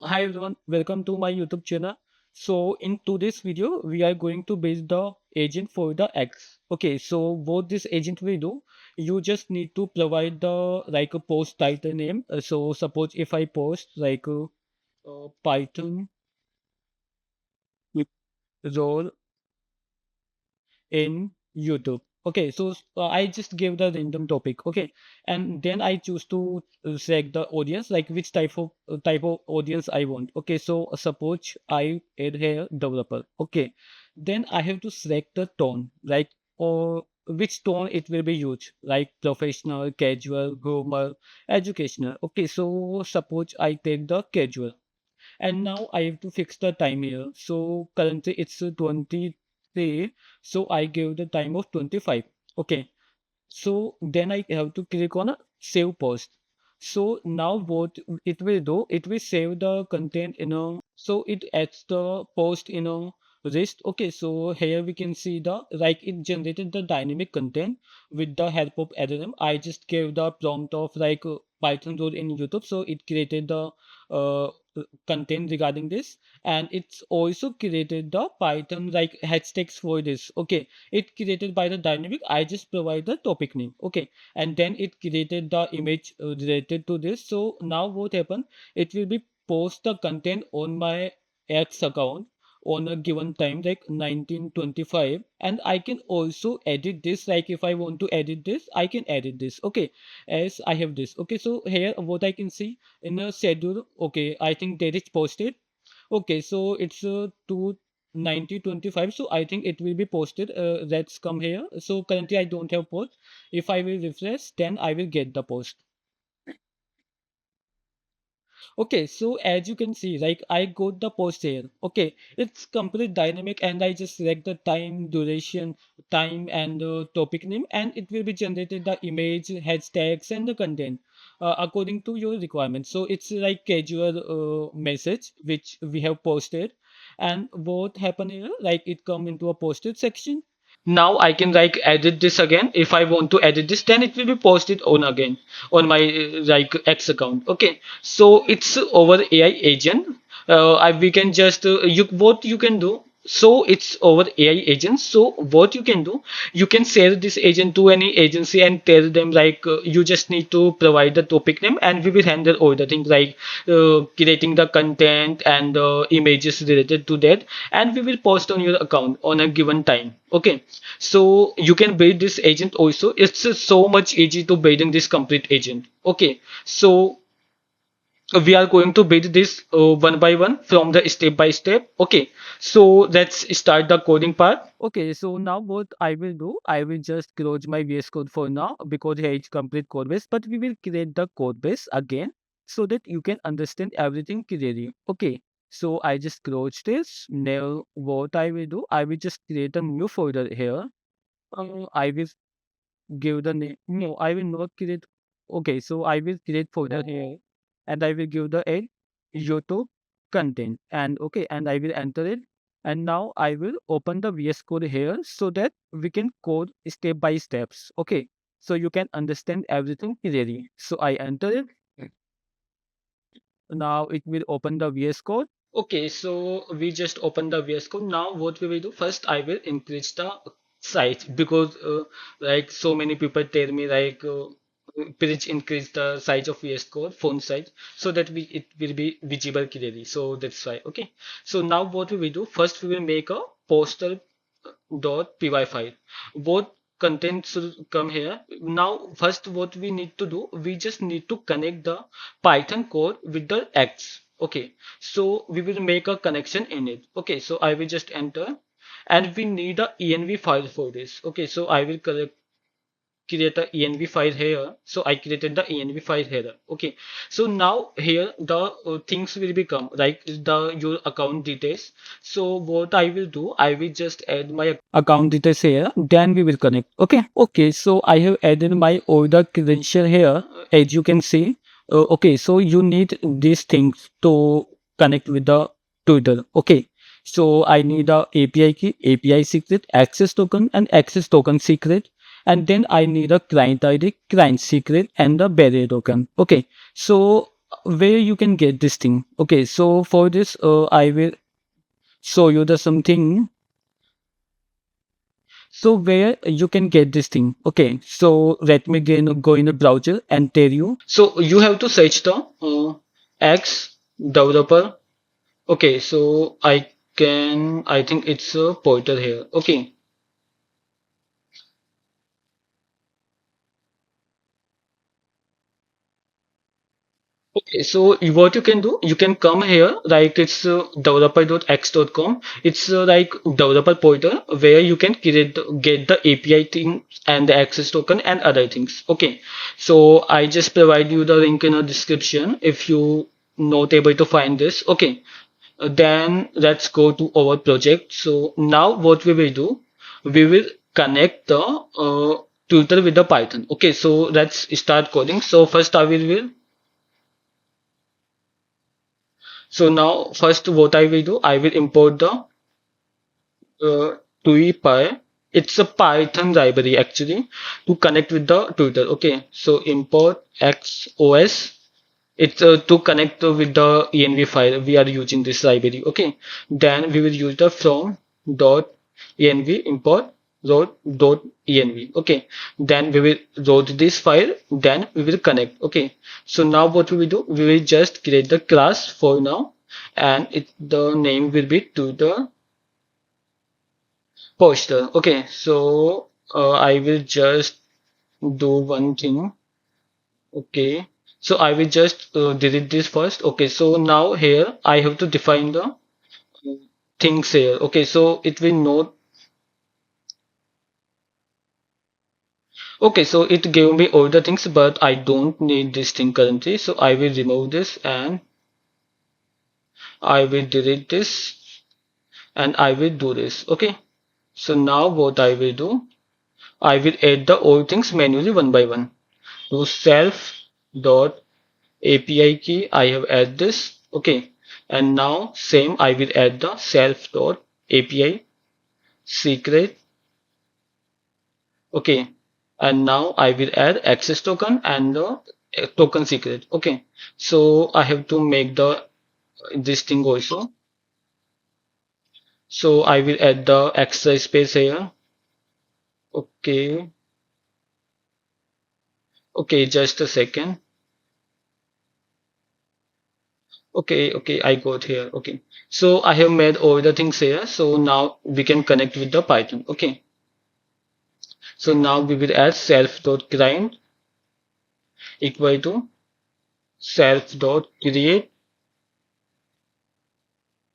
Hi everyone, welcome to my YouTube channel. So in today's video, we are going to build the agent for the X. Okay, so what this agent will do, you just need to provide the like a post title name. So suppose if I post like Python with role in YouTube. Okay, so I just give the random topic. Okay, and then I choose to select the audience, like which type of audience I want. Okay, so suppose I add here developer. Okay, then I have to select the tone, like or which tone it will be used, like professional, casual, humor, educational. Okay, so suppose I take the casual. And now I have to fix the time here. So currently it's 23. So I give the time of 25. Okay. So then I have to click on a save post. So now what it will do, it will save the content in a, so it adds the post in a list. Okay, so here we can see the, like it generated the dynamic content with the help of LLM. I just gave the prompt of like Python role in YouTube. So it created the uh, content regarding this, and it's also created the Python like hashtags for this. Okay, it created by the dynamic. I just provide the topic name. Okay, and then it created the image related to this. So now what happened, it will be post the content on my X account on a given time like 1925, and I can also edit this. Like if I want to edit this, I can edit this. Okay, as I have this. Okay, so here what I can see in a schedule. Okay, I think that is posted. Okay, so it's 29025. So I think it will be posted. Let's come here. So currently I don't have post. If I will refresh, then I will get the post. Okay, so as you can see, like I got the post here. Okay, it's complete dynamic, and I just select the time, duration, time, and topic name, and it will be generated the image, hashtags, and the content according to your requirements. So it's like casual message which we have posted, and what happened here, like it come into a posted section. Now I can like edit this again. If I want to edit this, then it will be posted on again on my like X account. Okay, so it's over AI agent. We can just you what you can do. So it's over AI agent. So what you can do, you can share this agent to any agency and tell them like you just need to provide the topic name, and we will handle all the things like creating the content and images related to that, and we will post on your account on a given time. Okay, so you can build this agent also. It's so much easy to building this complete agent. Okay, so we are going to build this one by one from the step by step. Okay, so let's start the coding part. Okay, so now what I will do, I will just close my VS Code for now because here it's complete code base, but we will create the code base again so that you can understand everything clearly. Okay, so I just close this. Now what I will do, I will just create a new folder here. I will give the name. No, I will not create. Okay, so I will create folder here, and I will give the a YouTube content, and okay, and I will enter it. And now I will open the VS Code here so that we can code step by steps. Okay, so you can understand everything clearly. So I enter it. Now it will open the VS Code. Okay, so we just open the VS Code. Now what we will do, first I will increase the size because like so many people tell me like please increase the size of VS Code font size so that we it will be visible clearly. So that's why. Okay, so now what we will do, first we will make a poster py file. Both contents will come here. Now first what we need to do, we just need to connect the Python code with the X. Okay, so we will make a connection in it. Okay, so I will just enter, and we need a env file for this. Okay, so I will create a env file here. So I created the env file here. Okay, so now here the things will become like the your account details. So what I will do, I will just add my account details here, then we will connect. Okay, okay, so I have added my order credential here, as you can see. Okay, so you need these things to connect with the Twitter. Okay, so I need a API key, API secret, access token, and access token secret, and then I need a client ID, client secret, and a barrier token. Okay, so where you can get this thing? Okay, so for this, I will show you the something. So where you can get this thing? Okay, so let me go in a browser and tell you. So you have to search the X developer. Okay, so I think it's a pointer here. Okay. Okay, so what you can do, you can come here, like it's developer.x.com. It's like developer portal where you can get the API thing and the access token and other things. Okay, so I just provide you the link in the description if you not able to find this. Okay, then let's go to our project. So now what we will do, we will connect the tutor with the Python. Okay, so let's start coding. So first first what I will do, I will import the TUI. It's a Python library actually to connect with the Twitter. Okay, so import XOS. It's to connect with the env file. We are using this library. Okay, then we will use the from dot env import load dot env. Okay, then we will load this file. Then we will connect. Okay, so now what we will do? We will just create the class for now, and the name will be to the poster. Okay, so I will just do one thing. Okay, so I will just delete this first. Okay, so now here I have to define the things here. Okay, so it will not. Okay, so it gave me all the things, but I don't need this thing currently. So I will remove this and I will delete this and I will do this. Okay, so now what I will do, I will add the all things manually one by one. To self dot API key, I have add this. Okay, and now same I will add the self dot API secret. Okay, and now I will add access token and the token secret. Okay, so I have to make the this thing also. So I will add the extra space here. Okay, okay, just a second. Okay, I got here. Okay, so I have made all the things here. So now we can connect with the Python. Okay, so now we will add self dot grind equal to self dot create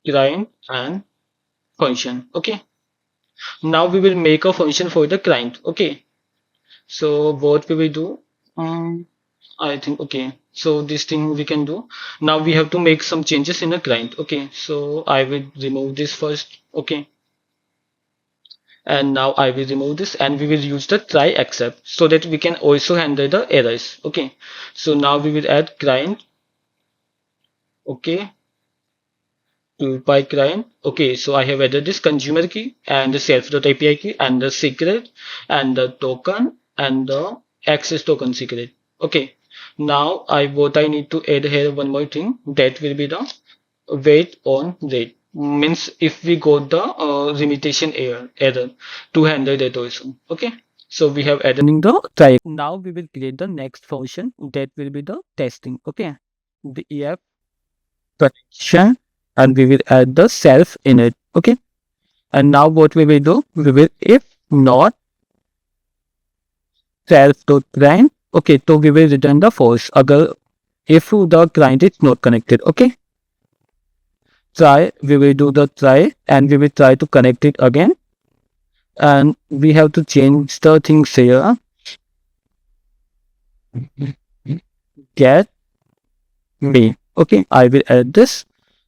grind and function. Okay, now we will make a function for the client. Okay, so what we will do, um, I think, okay, so this thing we can do. Now we have to make some changes in the client. Okay, so I will remove this first. Okay, and now I will remove this and we will use the try except so that we can also handle the errors. Okay, so now we will add client. Okay, to by client. Okay, so I have added this consumer key and the self.api key and the secret and the token and the access token secret. Okay, now what I need to add here one more thing, that will be the wait on rate. Means if we got the limitation error to handle that also. Okay, so we have added the try. Now we will create the next function that will be the testing. Okay, the EF connection and we will add the self in it. Okay, and now what we will do, we will if not self dot client. Okay, so we will return the false agar if the client is not connected. Okay, try, we will do the try and we will try to connect it again, and we have to change the things here. Get me. Okay, I will add this.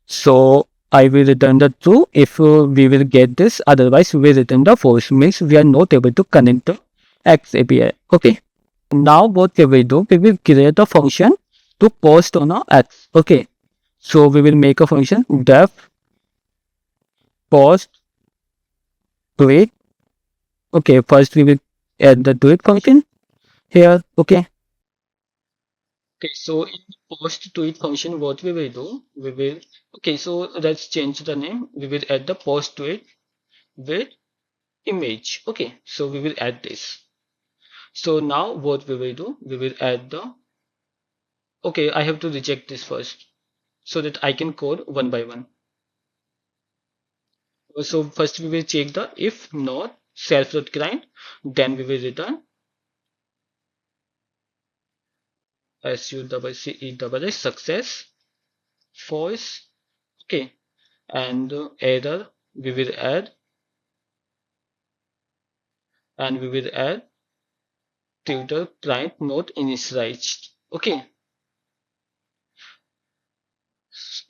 So I will return the true if we will get this. Otherwise, we will return the false. Means we are not able to connect the X API. Okay. Now what we will do? We will create a function to post on a X. Okay. So we will make a function def post tweet. Okay. First we will add the tweet function here. Okay. Okay. So post tweet function, what we will do, we will, okay, so let's change the name. We will add the post tweet with image. Okay, so we will add this. So now what we will do, we will add the, okay, I have to reject this first so that I can code one by one. So first we will check the if not self.client, then we will return success success false. Okay, and error we will add, and we will add tutor client not initialized. Okay,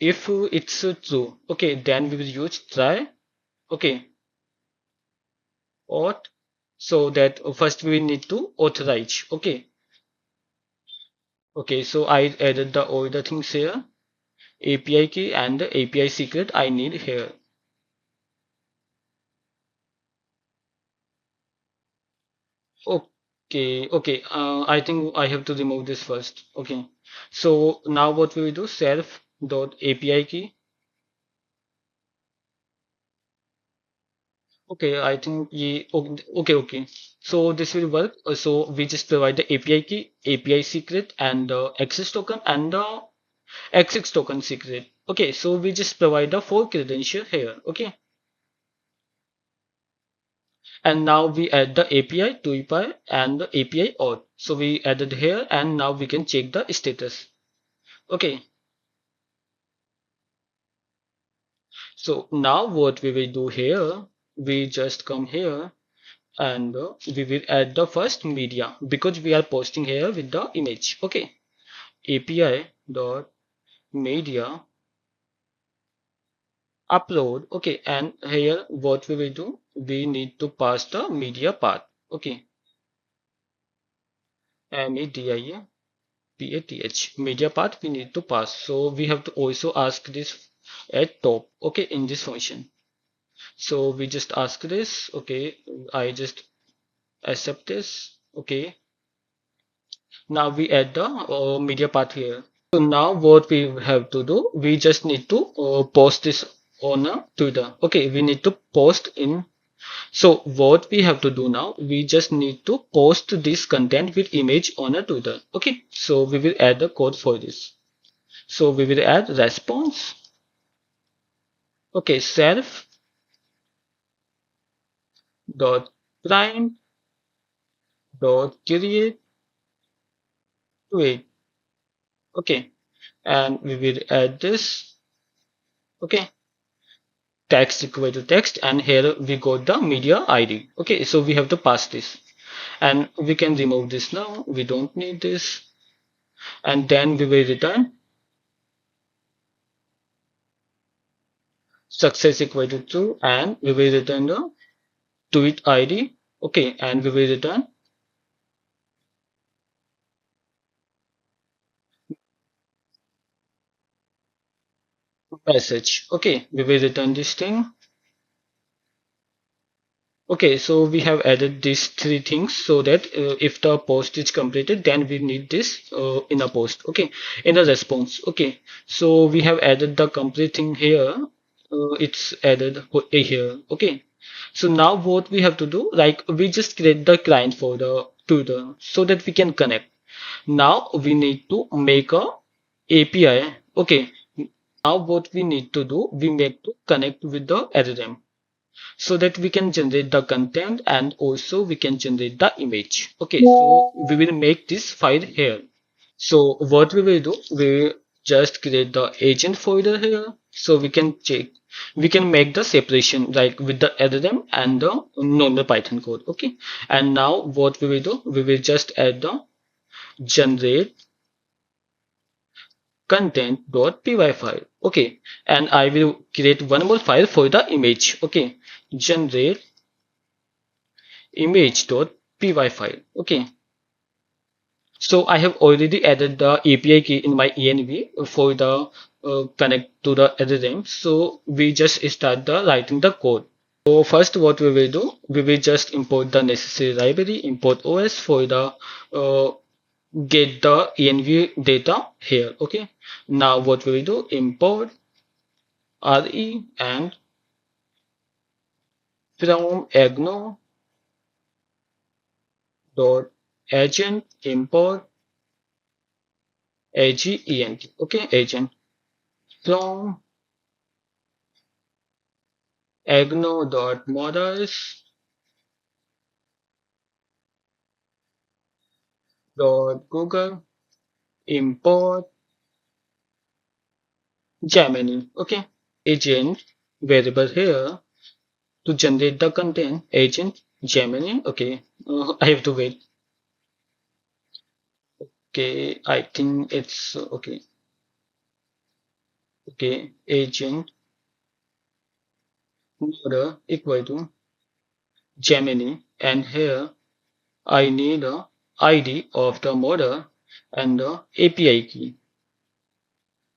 if it's true, okay, then we will use try. Okay, auth, so that first we need to authorize. Okay, okay, so I added the all the things here, API key and the API secret I need here. Okay, okay. I think I have to remove this first. Okay. So now what we will do, self dot API key. Okay, I think okay, okay. So this will work. So we just provide the API key, API secret, and the access token and the access token secret. Okay, so we just provide the four credential here. Okay, and now we add the API to API and the API auth. So we added here, and now we can check the status. Okay. So now what we will do here, we just come here and we will add the first media because we are posting here with the image. Okay, API dot media upload. Okay, and here what we will do, we need to pass the media path. Okay, media path media path we need to pass. So we have to also ask this at top. Okay, in this function. So we just ask this. Okay, I just accept this. Okay, now we add the media path here. So now what we have to do, we just need to post this on a Twitter. Okay, we need to post in. So what we have to do now, we just need to post this content with image on a Twitter. Okay, so we will add the code for this. So we will add response. Okay, self dot client dot create tweet. Okay, and we will add this. Okay, text equal to text, and here we got the media ID. Okay, so we have to pass this, and we can remove this now. We don't need this, and then we will return success equal to true, and we will return the tweet ID. Okay, and we will return message. Okay, we will return this thing. Okay, so we have added these three things so that if the post is completed, then we need this in a post. Okay, in a response. Okay, so we have added the complete thing here. It's added here. Okay, so now what we have to do, like we just create the client for the Twitter so that we can connect. Now we need to make a API. Okay, now what we need to do, we make to connect with the LLM so that we can generate the content and also we can generate the image. Okay, so we will make this file here. So what we will do, we will just create the agent folder here so we can check, we can make the separation like with the LLM and the normal Python code. Okay, and now what we will do, we will just add the generate content.py file. Okay, and I will create one more file for the image. Okay, generate image.py file. Okay, so I have already added the API key in my env for the connect to the LLM. So we just start the writing the code. So first what we will do, we will just import the necessary library, import OS for the get the env data here. Okay, now what we will do, import re and from agno dot agent import agent. Okay, agent from agno dot models dot google import Gemini. Okay, agent variable here to generate the content, agent Gemini. Okay, I have to wait. Okay, I think it's okay. Okay, agent model equal to Gemini, and here I need a ID of the model and the API key.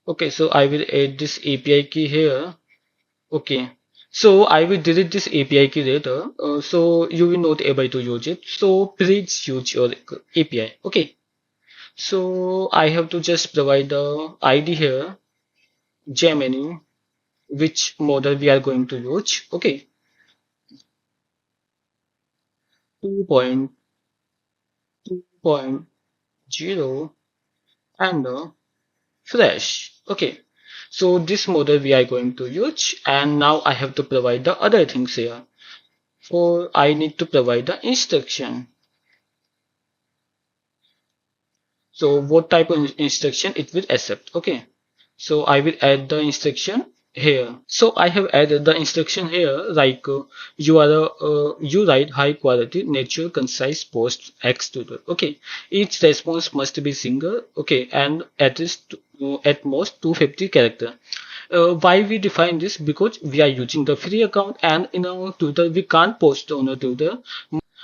Okay, so I will add this API key here. Okay, so I will delete this API key later. So you will not able to use it. So please use your API. Okay, so I have to just provide the ID here, Gemini, which model we are going to use. Okay, 2.2.0 and fresh. Okay, so this model we are going to use, and now I have to provide the other things here. For I need to provide the instruction. So what type of instruction it will accept. Okay, so I will add the instruction here. So I have added the instruction here, like you write high quality natural concise post x tutor. Okay, each response must be single. Okay, and at most 250 character. Why we define this? Because we are using the free account, and in our tutor we can't post on a tutor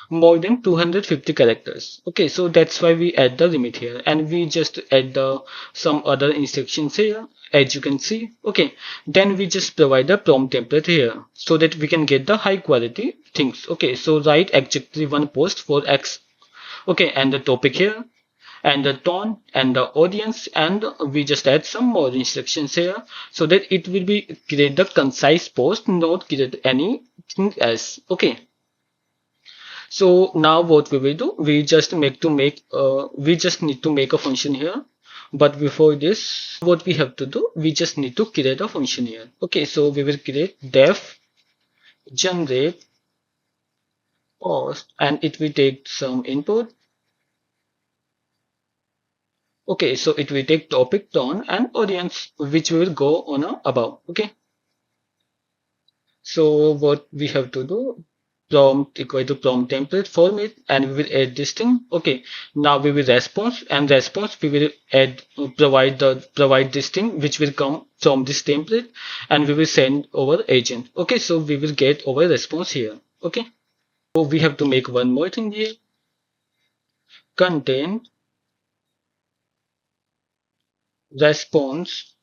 more than 250 characters. Okay, so that's why we add the limit here, and we just add the some other instructions here, as you can see. Okay, then we just provide the prompt template here so that we can get the high quality things. Okay, so write exactly one post for x. Okay, and the topic here, and the tone and the audience, and we just add some more instructions here so that it will be create the concise post, not create anything else. Okay, so now what we will do, we just need to make a function here. But before this, what we have to do, we just need to create a function here. Okay, so we will create def generate post, and it will take some input. Okay, so it will take topic, tone, and audience, which we will go on above. Okay, so what we have to do, prompt equal to prompt template format, and we will add this thing. Okay, now we will response, and response we will add provide this thing which will come from this template, and we will send over agent. Okay, so we will get our response here. Okay, so we have to make one more thing here, content response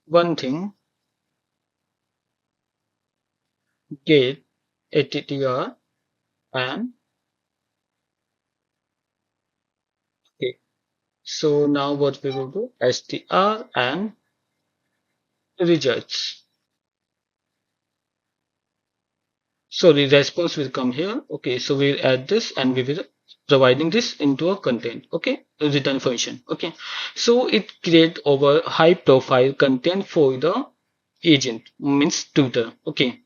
one thing get attr and okay. So now what we will do, str and results. So the response will come here. Okay, so we'll add this, and we will providing this into a content. Okay, a return function. Okay, so it create over high profile content for the agent, means tutor. Okay,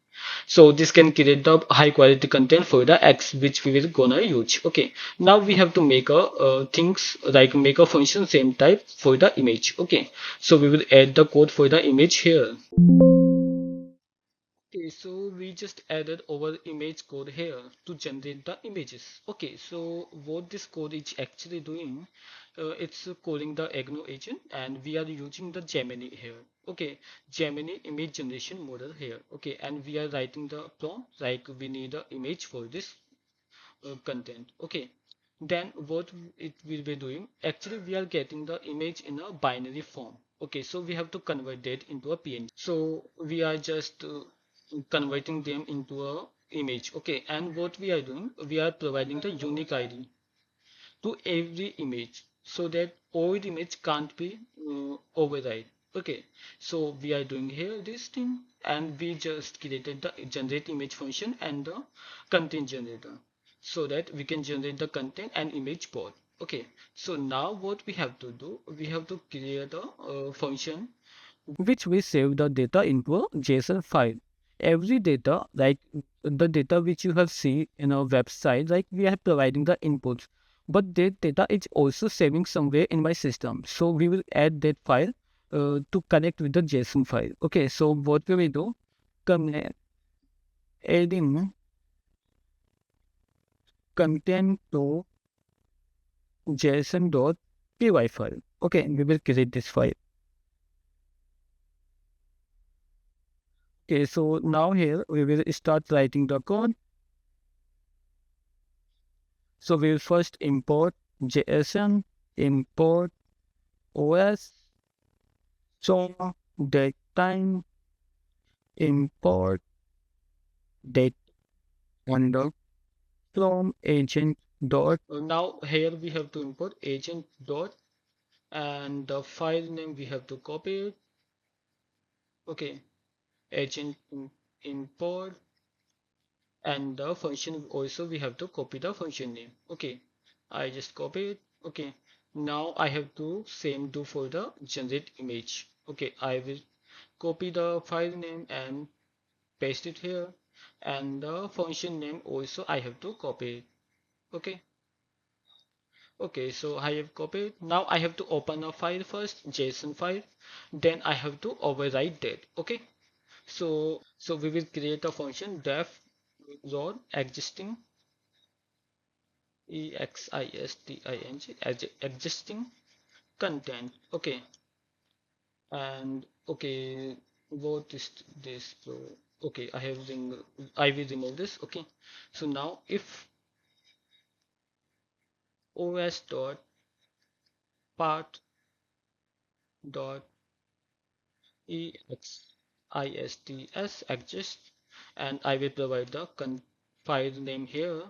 so this can create the high quality content for the X, which we will gonna use. Okay, now we have to make a things like make a function same type for the image. Okay, so we will add the code for the image here. Okay, so we just added our image code here to generate the images. Okay, so what this code is actually doing, it's calling the Agno agent, and we are using the Gemini here. Okay, Gemini image generation model here. Okay, and we are writing the prompt like we need an image for this content. Okay, then what it will be doing, actually we are getting the image in a binary form. Okay, so we have to convert that into a png, so we are just converting them into a image. Okay, and what we are doing, we are providing the unique id. to every image so that old image can't be override. Okay, so we are doing here this thing, and we just created the generate image function and the content generator so that we can generate the content and image both. Okay, so now what we have to do, we have to create a function which we save the data into a JSON file. Every data, like the data which you have seen in our website, like we are providing the inputs, but that data is also saving somewhere in my system. So we will add that file to connect with the JSON file. Okay, so what we will do, connect adding content to JSON.py file. Okay, we will create this file. Okay, so now here we will start writing the code. So we will first import JSON, import OS, so date time, import date under from agent dot. Now here we have to import agent dot, and the file name we have to copy it. Okay, agent import, and the function also we have to copy the function name. Okay, I just copy it. Okay, now I have to same do for the generate image. Okay, I will copy the file name and paste it here, and the function name also I have to copy it. Okay, okay, so I have copied. Now I have to open a file first, JSON file, then I have to override that. Okay, so we will create a function def rod existing existing content. Okay, and okay, what is this? So okay, I will remove this. Okay, so now if os dot path dot exists exists, and I will provide the file name here,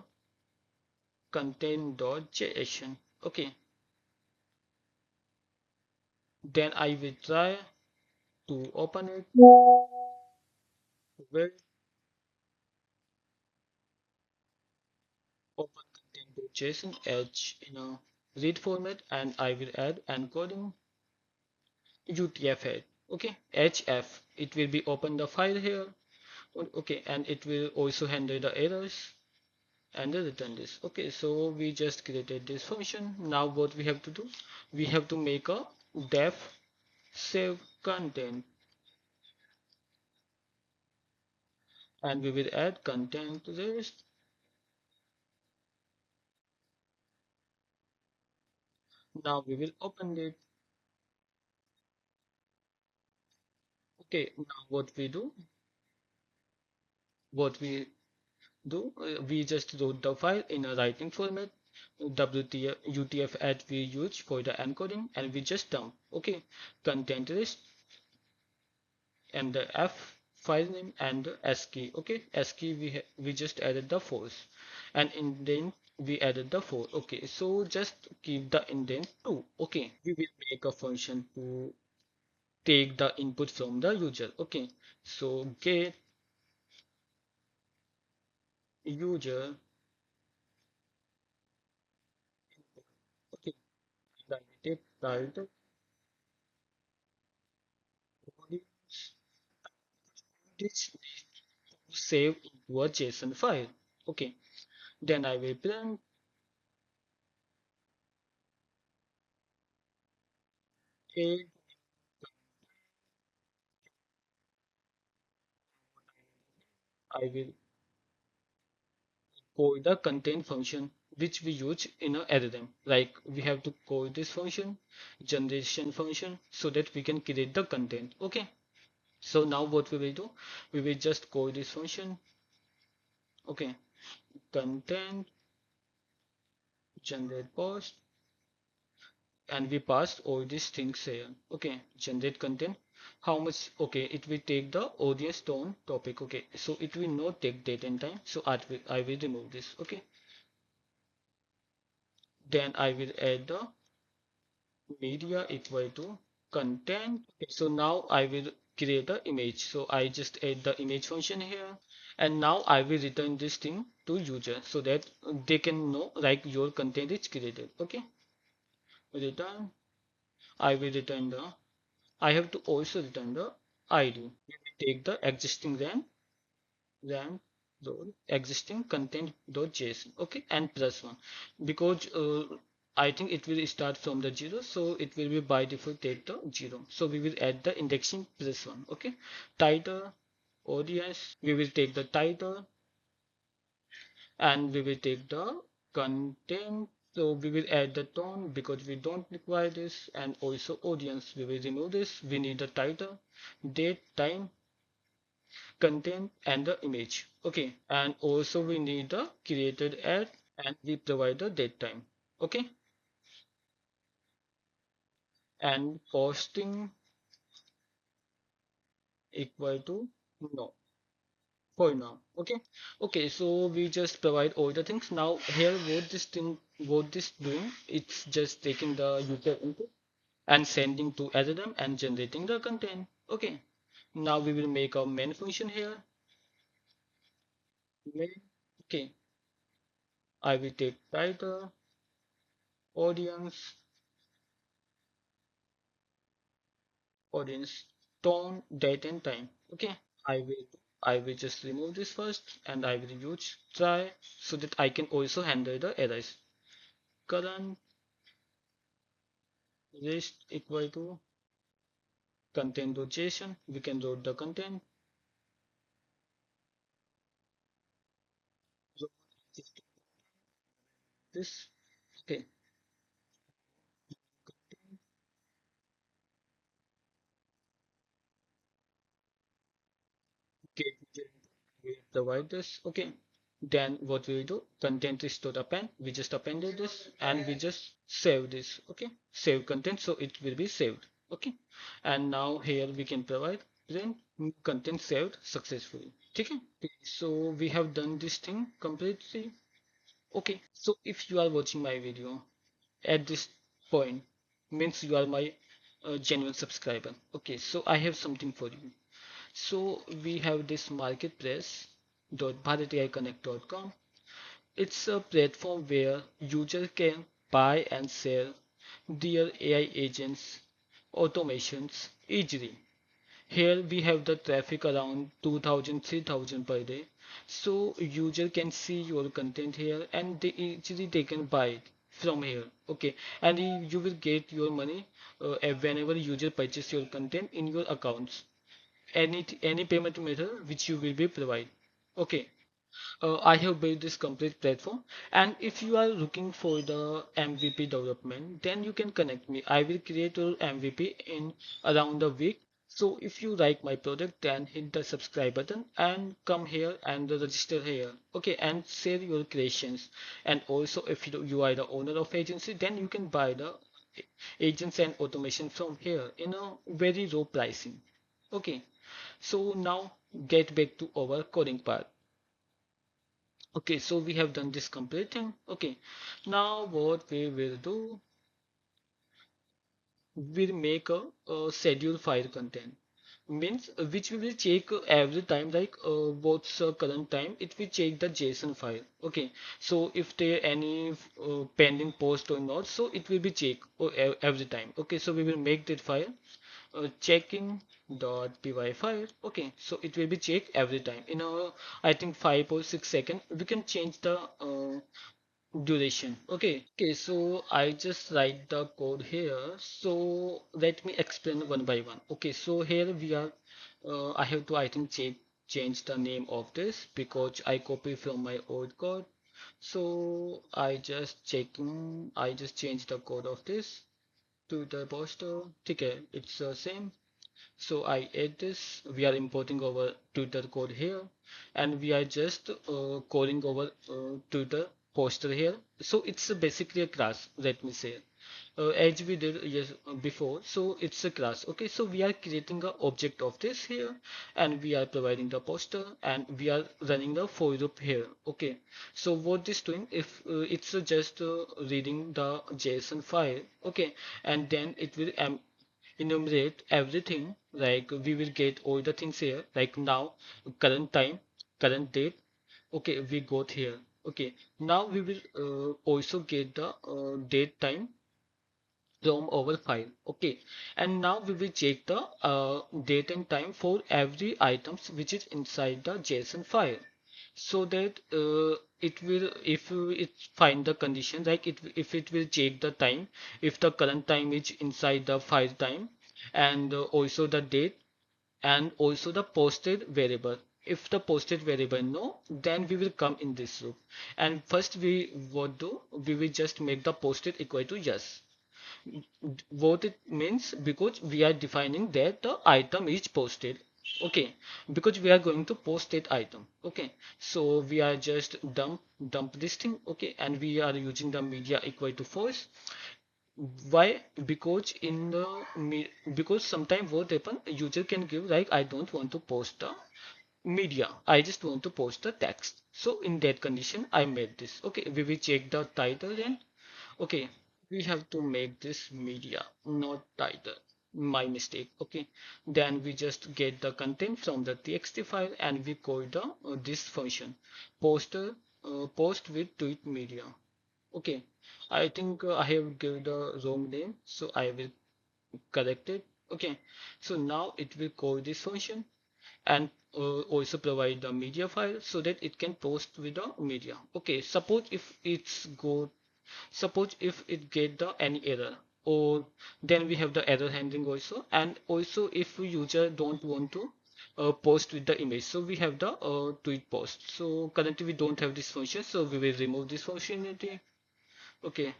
content.json. Okay, then I will try to open it. Well, open content.json edge in a read format, and I will add encoding UTF-8. Okay, HF. It will be open the file here. Okay, and it will also handle the errors and return this. Okay, so we just created this function. Now what we have to do, we have to make a def save content, and we will add content to this. Now we will open it. Okay, now what we do, we just wrote the file in a writing format, WTF UTF at we use for the encoding, and we just dump. Okay, content list and the f file name and the ASCII. Okay, ASCII we just added the false, and indent we added the 4. Okay, so just keep the indent 2. Okay, we will make a function to take the input from the user. Okay, so get user. Okay, the title this needs to save into a JSON file. Okay, then I will print a. I will call the contain function which we use in a algorithm. Like we have to call this function, generation function, so that we can create the content. Okay, so now what we will do, we will just call this function. Okay, content generate post, and we passed all these things here. Okay, generate content, how much. Okay, it will take the audience tone topic. Okay, so it will not take date and time, so I will remove this. Okay, Then I will add the media equal to content. Okay, so now I will create the image. So I just add the image function here, and now I will return this thing to user so that they can know like your content is created. Okay, return. I will return the. I have to also return the ID. We will take the existing RAM role existing content.json, okay, and plus one, because I think it will start from the zero, so it will be by default take the zero. So we will add the indexing plus one, okay. Title, audience, we will take the title, and we will take the content. So we will add the tone because we don't require this, and also audience. We will remove this. We need the title, date, time, content, and the image. Okay, and also we need the created ad, and we provide the date time. Okay, and posting equal to no for now. Okay, okay, so we just provide all the things. Now here what this doing, it's just taking the user input and sending to algorithm and generating the content. Okay, now we will make a main function here. Main. Okay, I will take title, audience, audience, tone, date, and time. Okay, I will just remove this first, and I will use try so that I can also handle the errors. Current list equal to content.json. We can load the content. So this okay. Okay, we provide this. Okay, then what we will do? Content is to append. We just appended this, and we just save this. Okay, save content, so it will be saved. Okay, and now here we can provide print content saved successfully. Okay, so we have done this thing completely. Okay, so if you are watching my video at this point, means you are my genuine subscriber. Okay, so I have something for you. So we have this marketplace.bharataiconnect.com. It's a platform where users can buy and sell their AI agents, automations easily. Here we have the traffic around 2000 3000 per day. So user can see your content here, and they can buy it from here. Okay, and you will get your money whenever user purchase your content in your accounts, any payment method which you will be provide. Okay, I have built this complete platform, and if you are looking for the MVP development, then you can connect me. I will create your MVP in around a week. So if you like my product, then hit the subscribe button and come here and register here. Okay, and share your creations. And also, if you are the owner of agency, then you can buy the agents and automation from here in a very low pricing. Okay, so now get back to our coding part. Okay, so we have done this complete thing. Okay, now what we will do, we'll make a schedule file content, means which we will check every time, like what's current time, it will check the JSON file. Okay, so if there any pending post or not, so it will be checked every time. Okay, so we will make that file checking dot py file. Okay, so it will be checked every time in a, I think 5 or 6 seconds we can change the duration. Okay, so I just write the code here, so let me explain one by one. Okay, so here we are, I have to, I think, change the name of this because I copy from my old code. So I just change the code of this to the poster. Okay, it's the same. So I add this. We are importing our Twitter code here, and we are just calling our Twitter poster here. So it's basically a class, let me say. as we did yes before, so it's a class. Okay, so we are creating a object of this here, and we are providing the poster, and we are running the for loop here. Okay, so what this doing, if it's just reading the JSON file, okay, and then it will enumerate everything, like we will get all the things here, like now, current time, current date. Okay, we got here. Okay, now we will also get the date, time from our file. Okay, and now we will check the date and time for every items which is inside the JSON file, so that it will, if it find the condition, like if it will check the time, if the current time is inside the file time, and also the date, and also the posted variable. If the posted variable no, then we will come in this loop. And first we what do, we will just make the posted equal to yes. What it means, because we are defining that the item is posted. Okay, because we are going to post that item. Okay, so we are just dump this thing. Okay, and we are using the media equal to false. Why? Because in the because sometimes what happen, user can give like, I don't want to post the media, I just want to post the text. So in that condition I made this. Okay, we will check the title then. Okay, we have to make this media, not title. My mistake. Okay, then we just get the content from the txt file, and we call the this function poster, post with tweet media. Okay, I think I have given the wrong name, so I will correct it. Okay, so now it will call this function, and also provide the media file so that it can post with the media. Okay, suppose if it get the any error, or then we have the error handling also, and also if user don't want to post with the image, so we have the tweet post. So currently we don't have this function, so we will remove this functionality. Okay,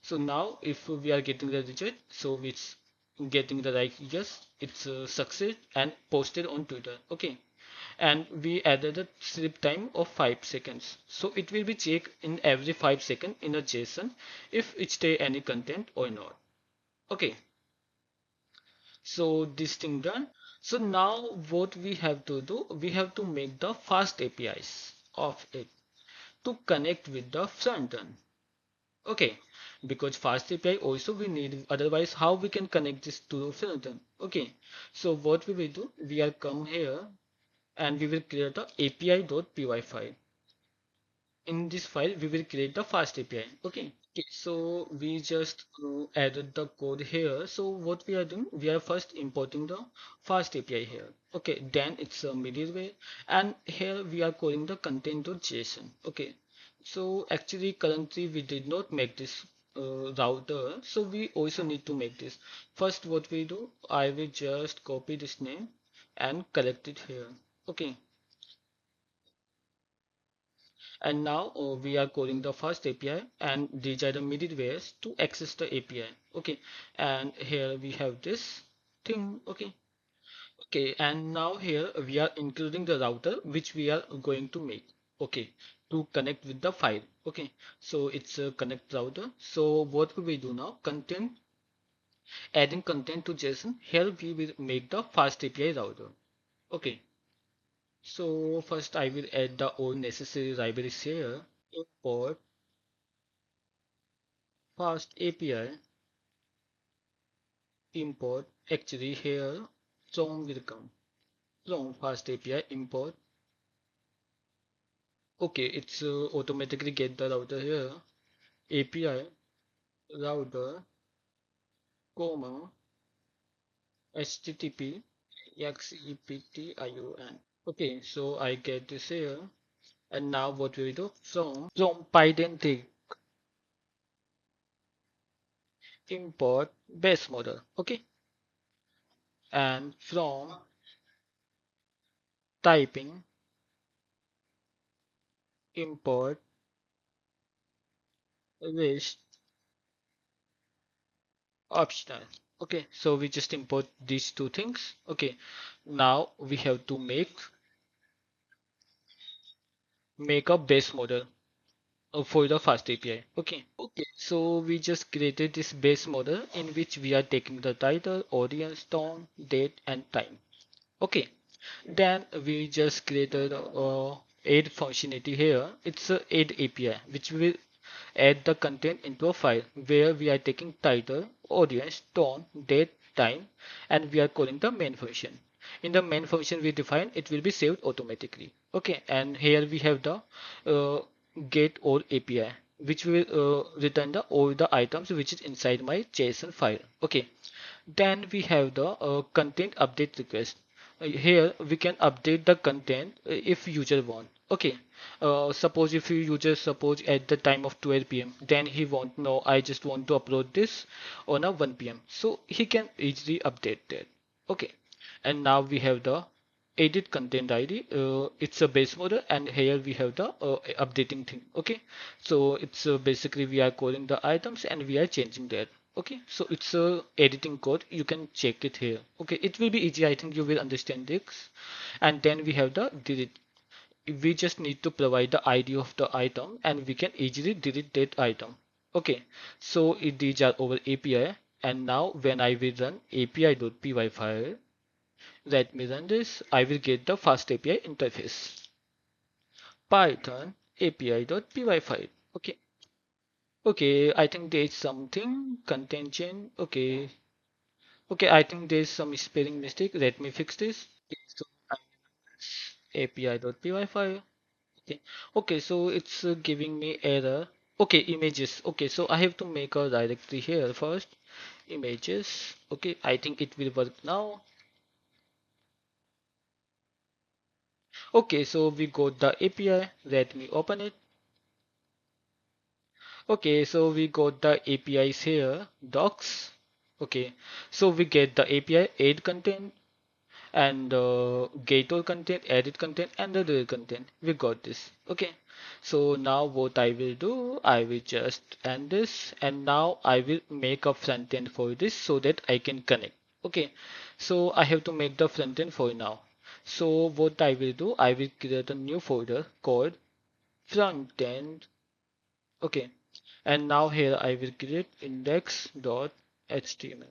so now if we are getting the result, so it's getting the right yes, it's a success and posted on Twitter. Okay, and we added a sleep time of 5 seconds, so it will be checked in every 5 seconds in a JSON if it stay any content or not. Okay, so this thing done. So now what we have to do, we have to make the fast APIs of it to connect with the front end. Okay, because fast API also we need, otherwise how we can connect this to the front end. Okay, so what we will do, we are come here, and we will create a api.py file. In this file we will create the fast API. Okay, so we just added the code here. So what we are doing, we are first importing the fast API here. Okay, then it's a middleware, and here we are calling the content.json. Okay, so actually currently we did not make this router, so we also need to make this. First what we do, I will just copy this name and collect it here. Okay, and now we are calling the first API, and these are the middlewares to access the API. Okay, and here we have this thing. Okay, okay, and now here we are including the router which we are going to make. Okay, to connect with the file. Okay, so it's a connect router. So what we will do now, content, adding content to JSON. Here we will make the fast API router. Okay, so first I will add the all necessary libraries here. Import fast API, import, actually here from will come from fast API import. Okay, it's automatically get the router here, API router comma http xeption. Okay, so I get this here, and now what we do, from Python import base model. Okay, and from typing import list optional. Okay, so we just import these two things. Okay, now we have to make a base model. for the fast API. Okay, so we just created this base model in which we are taking the title, audience, tone, date, and time. Okay, then we just created add functionality here. It's a add API which will add the content into a file where we are taking title, audience, tone, date, time, and we are calling the main function. In the main function we define it will be saved automatically. Okay, and here we have the uh, get all API which will return the all the items which is inside my JSON file. Okay, then we have the content update request. Here we can update the content if user want. Okay, suppose if you user suppose at the time of 12 p.m. then he want no I just want to upload this on a 1 p.m. so he can easily update that. Okay, and now we have the edit content ID. It's a base model and here we have the updating thing. Okay, so it's basically we are calling the items and we are changing that. Okay, so it's a editing code, you can check it here. Okay, it will be easy, I think you will understand this. And then we have the delete. We just need to provide the ID of the item and we can easily delete that item. Okay, so these are our API. And now when I will run api.py file, let me run this, I will get the fast API interface. Python api.py file. Okay, okay, I think there is something content chain. Okay, okay, I think there's some spelling mistake. Let me fix this. Okay, so api.py file. Okay, okay, so it's giving me error. Okay, images. Okay, so I have to make a directory here first. Images. Okay, I think it will work now. Okay, so we got the API. Let me open it. Okay, so we got the APIs here. Docs. Okay, so we get the API add content and get all content, edit content, and the delete content. We got this. Okay. So now what I will do, I will just end this, and now I will make a front end for this so that I can connect. Okay. So I have to make the front end for now. So what I will do, I will create a new folder called front end. Okay. And now here I will create index.html.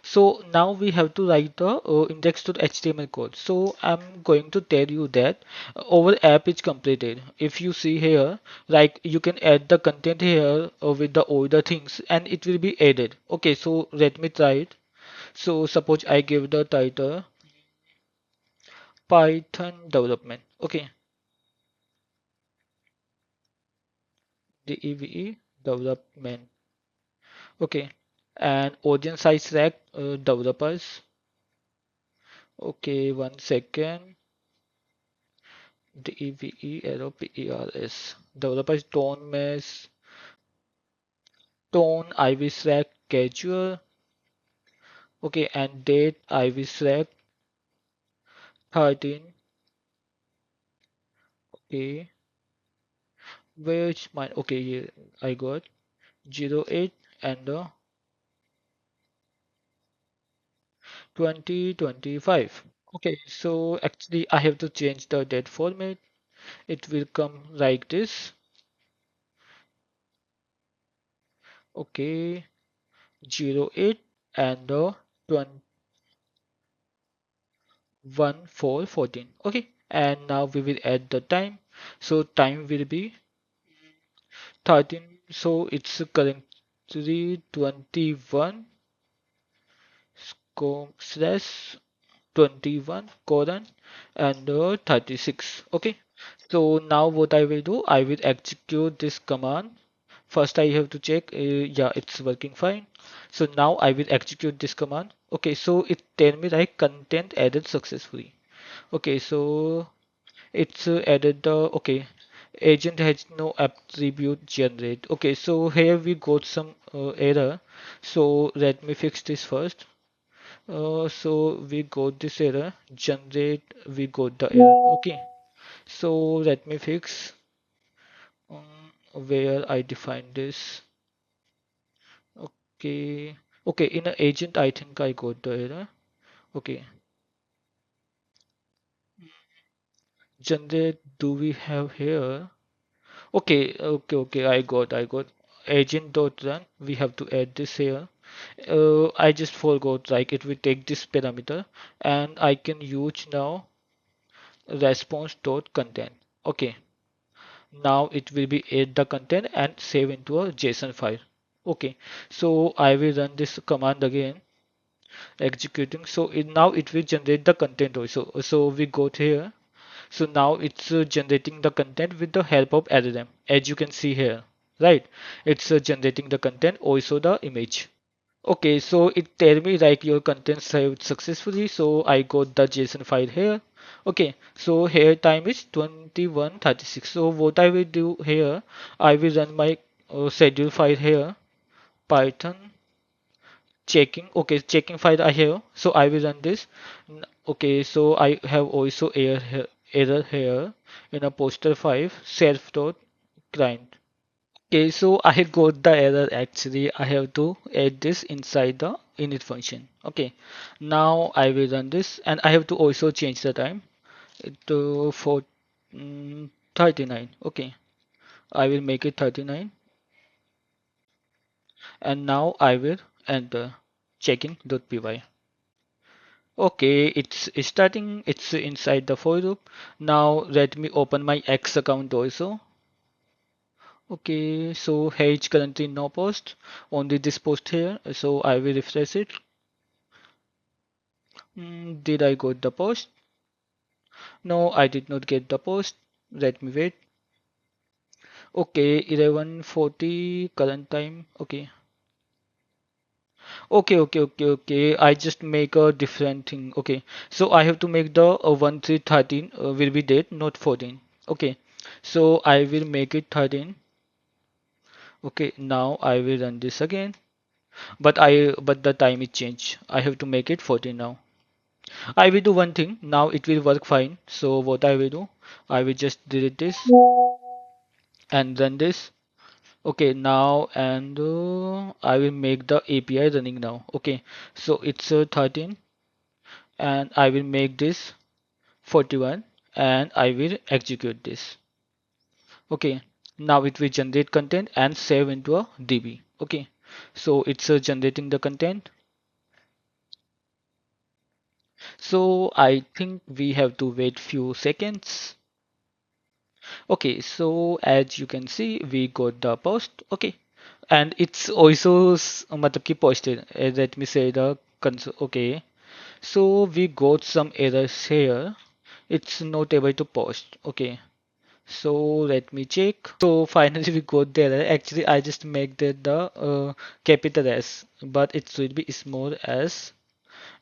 So now we have to write the index.html code. So I'm going to tell you that our app is completed. If you see here, like you can add the content here with the older things and it will be added. Okay, so let me try it. So suppose I give the title Python development. Okay, DEVE development. Okay, and audience size select developers. Okay, one second. DEVELOPERS. Developers tone mesh, tone Ivy select casual. Okay, and date Ivy select 13. Okay, where's my okay here I got 08 and 2025. Okay, so actually I have to change the date format. It will come like this. Okay, 08 and 21 4 14. Okay, and now we will add the time. So time will be 13. So it's currently 21 slash 21 colon and 36. Okay, so now what I will do, I will execute this command. First I have to check, yeah, it's working fine. So now I will execute this command. Okay, so it tell me like content added successfully. Okay, so it's added the okay agent has no attribute generate. Okay, so here we got some error, so let me fix this first. So we got this error generate, we got the error. Okay, so let me fix where I define this. Okay, okay, in an agent I think I got the error. Okay, generate do we have here? Okay, I got. Agent dot run. We have to add this here. I just forgot, like it will take this parameter and I can use now response dot content. Okay, now it will be add the content and save into a JSON file. Okay, so I will run this command again, executing. So now it will generate the content also. So we go to here. So now it's generating the content with the help of LLM, as you can see here, right? It's generating the content, also the image. Okay, so it tell me like your content saved successfully. So I got the JSON file here. Okay, so here time is 21:36. So what I will do here, I will run my schedule file here, Python checking. Okay, checking file I have. So I will run this. Okay, so I have also error here in a poster 5 self dot client. Okay, so I got the error actually. I have to add this inside the init function. Okay, now I will run this and I have to also change the time to 39. Okay, I will make it 39 and now I will enter checking.py. Okay, it's starting, it's inside the for loop. Now let me open my X account also. Okay, so here is currently no post, only this post here. So I will refresh it. Did I got the post? No, I did not get the post. Let me wait. Okay, 11:40 current time. Okay. Okay. I just make a different thing. Okay. So I have to make the 1313 will be date, not 14. Okay. So I will make it 13. Okay. Now I will run this again. But the time is changed. I have to make it 14 now. I will do one thing. Now it will work fine. So what I will do, I will just delete this and run this. Okay, now and I will make the API running now. Okay, so it's 13 and I will make this 41 and I will execute this. Okay, now it will generate content and save into a DB. Okay, so it's generating the content. So I think we have to wait few seconds. Okay, so as you can see, we got the post. Okay, and it's also मतलब कि posted. Let me say the console. Okay, so we got some errors here. It's not able to post. Okay, so let me check. So finally we got the error. Actually, I just make the capital S, but it should be small s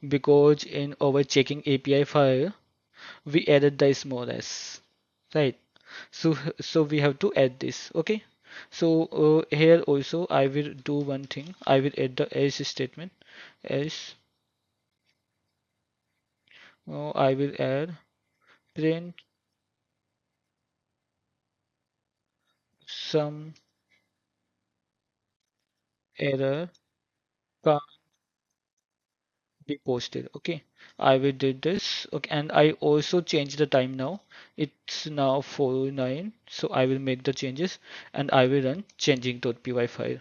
because in our checking API file we added the small s, right? So we have to add this. Okay, so here also I will do one thing. I will add the else statement. Else I will add print some error can't be posted. Okay, I will do this. Okay, and I also change the time now. It's now 4:09, so I will make the changes and I will run changing.py file.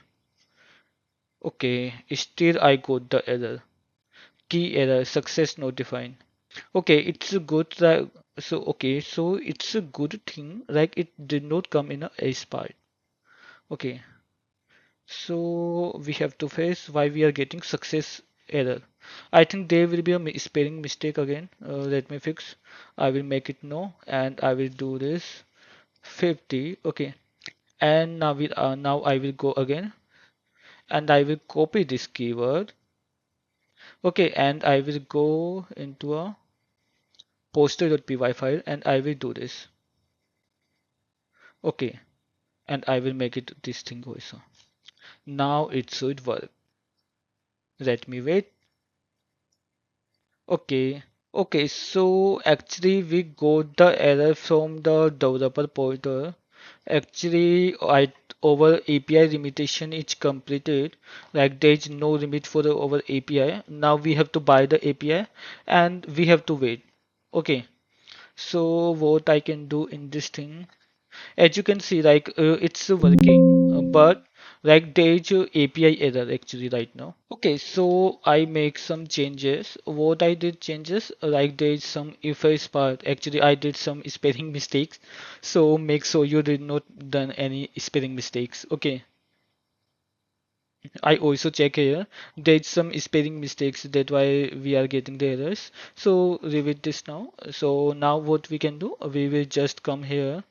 Okay, still I got the error. Key error, success not defined. Okay, it's a good so it's a good thing like it did not come in a ace part. Okay, so we have to face why we are getting success error. I think there will be a spelling mistake again. Let me fix. I will make it no and I will do this 50. Okay, and now I will go again and I will copy this keyword. Okay, and I will go into a poster.py file and I will do this. Okay, and I will make it this thing also. Now it should work. Let me wait. Okay. Okay, so actually we got the error from the developer portal. Actually, our API limitation is completed. Like there is no limit for our API. Now we have to buy the API and we have to wait. Okay, so what I can do in this thing? as you can see, like it's working, but like there is a API error actually right now. Okay, so I make some changes. What I did changes, like there is some if-else part. Actually, I did some spelling mistakes. So make sure you did not done any spelling mistakes. Okay, I also check here. There's some spelling mistakes. That's why we are getting the errors. So repeat this now. So now what we can do? We will just come here.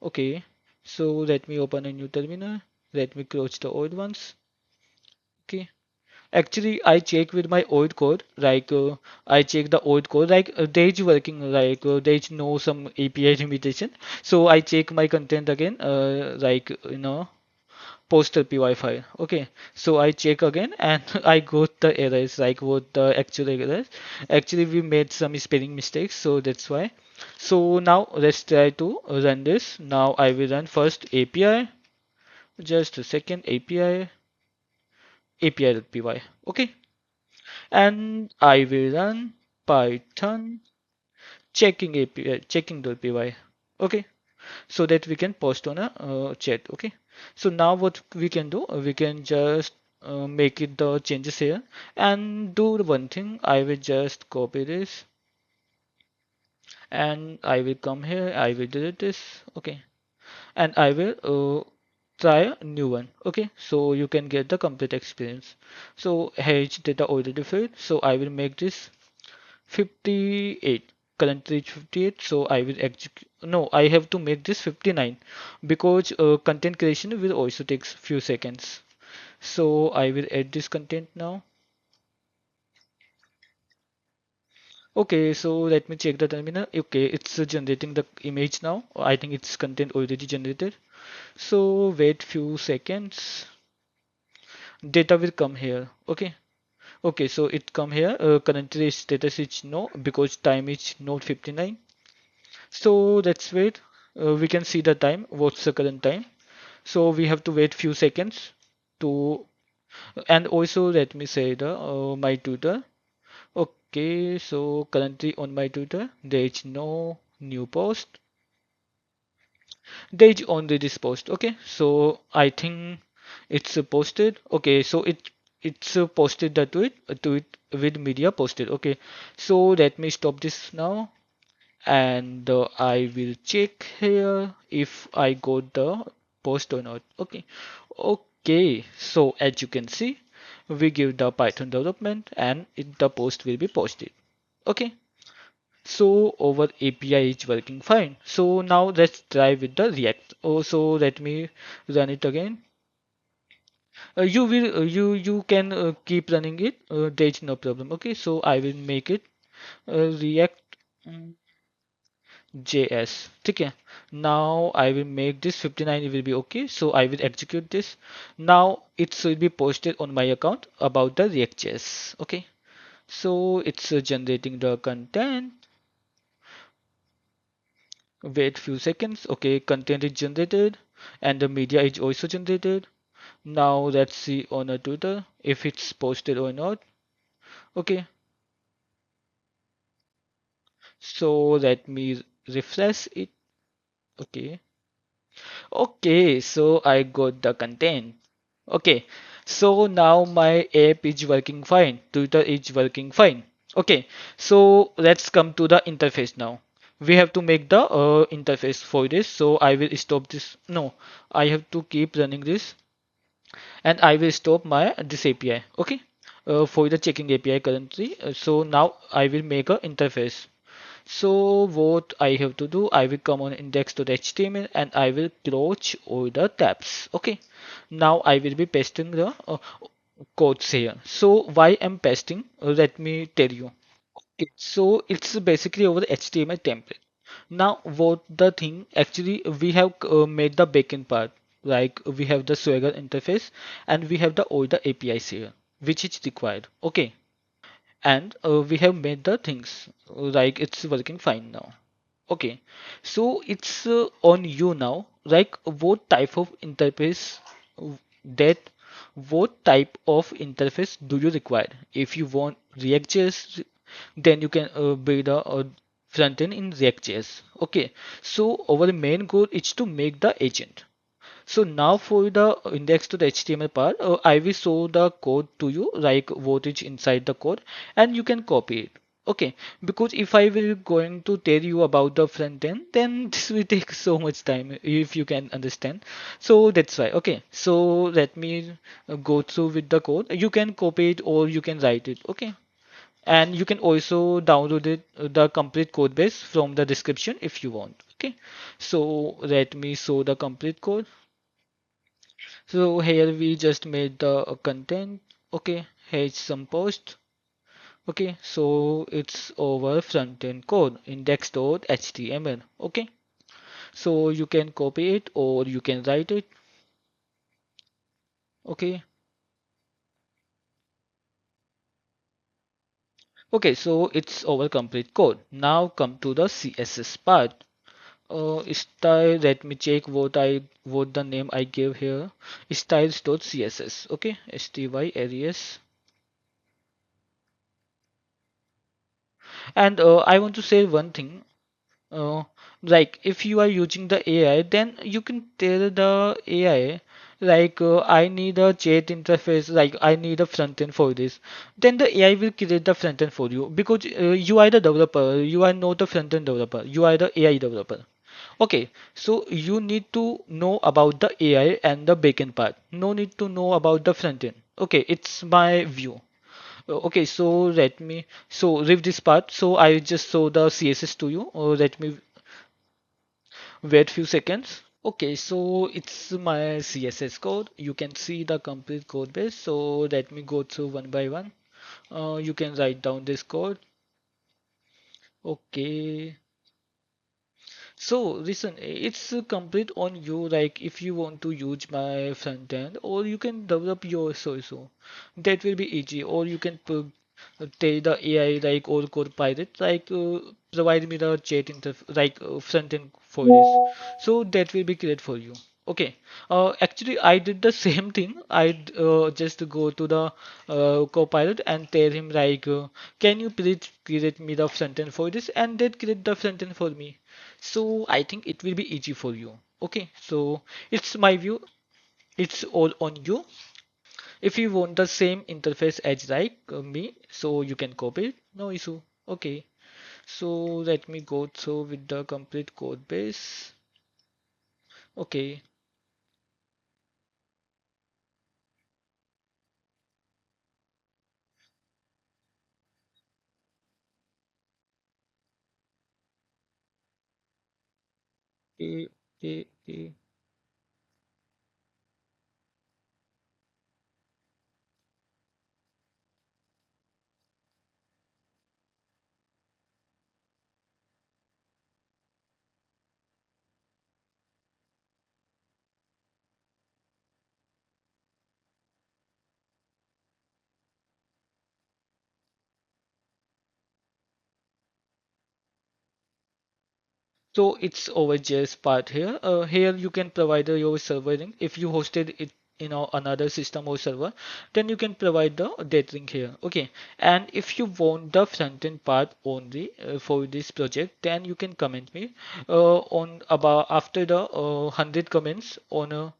Okay. So let me open a new terminal. Let me close the old ones. Okay. Actually, I check with my old code, like I check the old code, like there is working, like there is no some API limitation. So I check my content again, like poster py file. Okay, so I check again and I got the errors, like what the actual errors. Actually, we made some spelling mistakes, so that's why. So now let's try to run this. Now I will run first API. Just a second, API, API.py. Okay. And I will run Python checking API checking.py. Okay, so that we can post on a chat. Okay, so now what we can do, we can just make it the changes here and do one thing. I will just copy this and I will come here. I will delete this. Okay, and I will try a new one. Okay, so you can get the complete experience. So H data already filled, so I will make this 58. Currently it's 58, so I will execute. No, I have to make this 59 because content creation will also take few seconds. So I will add this content now. Okay, so let me check the terminal. Okay, it's generating the image now. I think it's content already generated. So wait few seconds. Data will come here. Okay. Okay, so it come here. Currently status is no because time is not 59. So let's wait. We can see the time. What's the current time? So we have to wait few seconds to, and also let me say the my Twitter. Okay, so currently on my Twitter there is no new post. There is only this post. Okay, so I think it's posted. Okay, so it's posted the tweet with media posted. Okay, so let me stop this now and I will check here if I got the post or not. Okay, okay. So as you can see, we give the Python development and the post will be posted. Okay. So our API is working fine. So now let's try with the React. Oh, so let me run it again. You can keep running it. There is no problem. Okay, so I will make it React. JS. Okay. Now I will make this 59. It will be okay. So I will execute this. Now it should be posted on my account about the React.js. Okay. So it's generating the content. Wait few seconds. Okay, content is generated and the media is also generated. Now let's see on a Twitter if it's posted or not. Okay. So let me refresh it. Okay. Okay, so I got the content. Okay, so now my app is working fine. Twitter is working fine. Okay, so let's come to the interface now. We have to make the interface for this. So I will stop this. No, I have to keep running this and I will stop my this API. Okay, for the checking API currently. So now I will make a interface. So what I have to do, I will come on index.html and I will close all the tabs. Okay. Now I will be pasting the codes here. So why I'm pasting? Let me tell you. Okay. So it's basically our HTML template. Now what the thing actually we have made the backend part. Like we have the Swagger interface and we have the all the APIs here, which is required. Okay, and we have made the things like it's working fine now. Okay, so it's on you now, like what type of interface that what type of interface do you require? If you want React.js, then you can build a front end in React.js. Okay, so our main goal is to make the agent. So now for the index to the HTML part, I will show the code to you, like what is inside the code, and you can copy it. Okay, because if I will going to tell you about the front end, then this will take so much time if you can understand. So that's why. Okay, so let me go through with the code. You can copy it or you can write it. Okay, and you can also download it, the complete code base from the description if you want. Okay, so let me show the complete code. So here we just made the content. Okay, here's some post. Okay, so it's over front end code index.html. Okay, so you can copy it or you can write it. Okay, okay, so it's our complete code. Now come to the CSS part. Style, let me check what the name I gave here. Styles.css. Okay, styles. And I want to say one thing. Uh, like if you are using the AI, then you can tell the AI like I need a chat interface, like I need a front end for this. Then the AI will create the front end for you because you are the developer, you are not the front end developer, you are the AI developer. Okay, so you need to know about the AI and the backend part. No need to know about the front end. Okay, it's my view. Okay, so let me leave this part. So I just show the CSS to you. Let me wait few seconds. Okay, so it's my CSS code. You can see the complete code base. So let me go through one by one. You can write down this code. Okay, so listen, it's complete on you. Like if you want to use my front end, or you can develop yours also. That will be easy. Or you can tell the AI like or Copilot like provide me the chat interface like front end for this. So that will be great for you. Okay. Actually, I did the same thing. I just go to the Copilot and tell him like, can you please create me the front end for this, and that create the front end for me. So I think it will be easy for you. Okay, so it's my view. It's all on you. If you want the same interface as like me, so you can copy it. No issue. Okay, so let me go through with the complete code base. Okay, okay, okay, okay. So it's over JS part here. Here you can provide your server link. If you hosted it in another system or server, then you can provide the that link here. Okay. And if you want the front end part only for this project, then you can comment me on about after the 100 comments on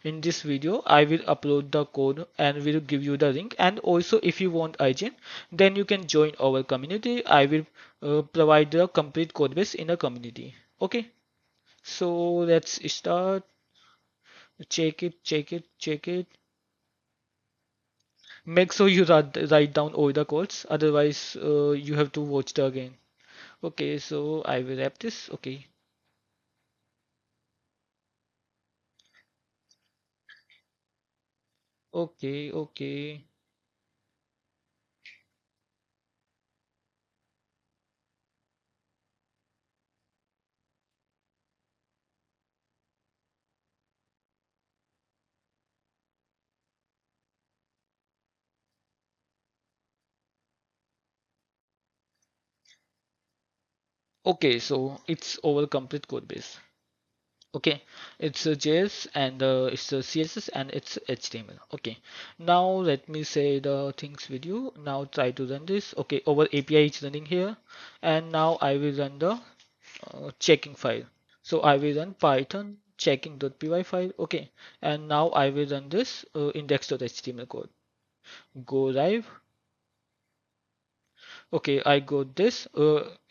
in this video. I will upload the code and will give you the link. And also if you want agent, then you can join our community. I will provide the complete code base in a community. Okay, so let's start. Check it, check it, check it. Make sure you write down all the codes, otherwise you have to watch the again. Okay, so I will wrap this. Okay, okay, okay, okay. So it's our complete code base. Okay, it's a JS and it's a CSS and it's HTML. Okay, now let me say the things with you. Now try to run this. Okay, our API is running here, and now I will run the checking file. So I will run Python checking.py file. Okay, and now I will run this index.html code. Go live. Okay, I got this.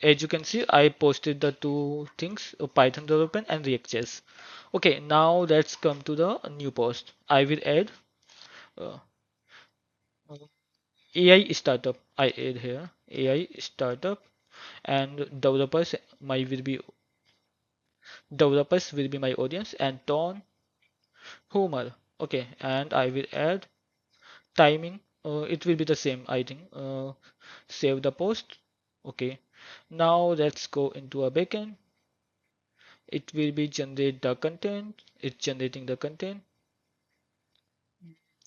As you can see, I posted the two things, Python development and React.js. Okay, now let's come to the new post. I will add uh, AI startup. I add here AI startup and developers will be my audience and tone humor. Okay, and I will add timing. It will be the same, I think. Save the post. Okay, now let's go into a backend. It will be generate the content. It's generating the content.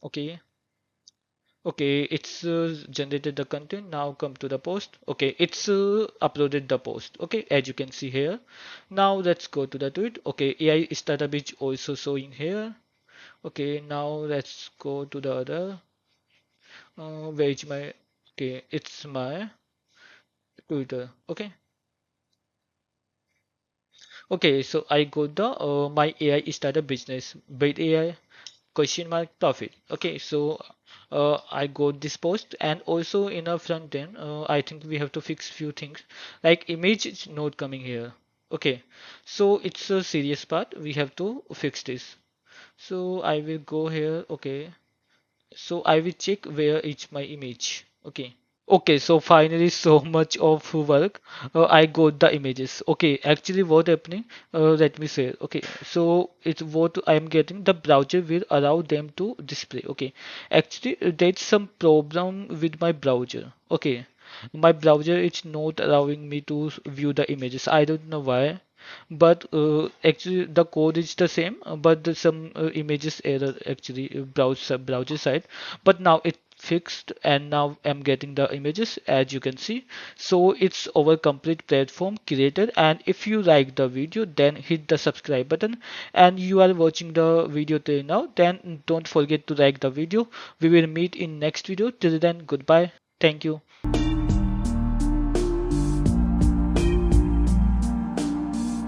Okay, okay, it's generated the content. Now come to the post. Okay, it's uploaded the post. Okay, as you can see here. Now let's go to the tweet. Okay, AI startup is also showing here. Okay, now let's go to the other. Where is my? Okay, it's my Twitter. Okay, okay, so I got the my AI startup business. Build AI question mark profit. Okay, so I got this post, and also in our front end I think we have to fix few things, like image is not coming here. Okay, so it's a serious part, we have to fix this. So I will go here. Okay, so I will check where is my image. Okay, okay, so finally, so much of work. I got the images. Okay, actually, what happening? Let me say. Okay, so it's what I am getting. The browser will allow them to display. Okay, actually, there's some problem with my browser. Okay, my browser is not allowing me to view the images. I don't know why, but actually the code is the same, but there's some images error actually browser side. But now it fixed, and now I'm getting the images as you can see. So it's our complete platform created, and if you like the video, then hit the subscribe button, and you are watching the video till now, then don't forget to like the video. We will meet in next video. Till then, goodbye. Thank you.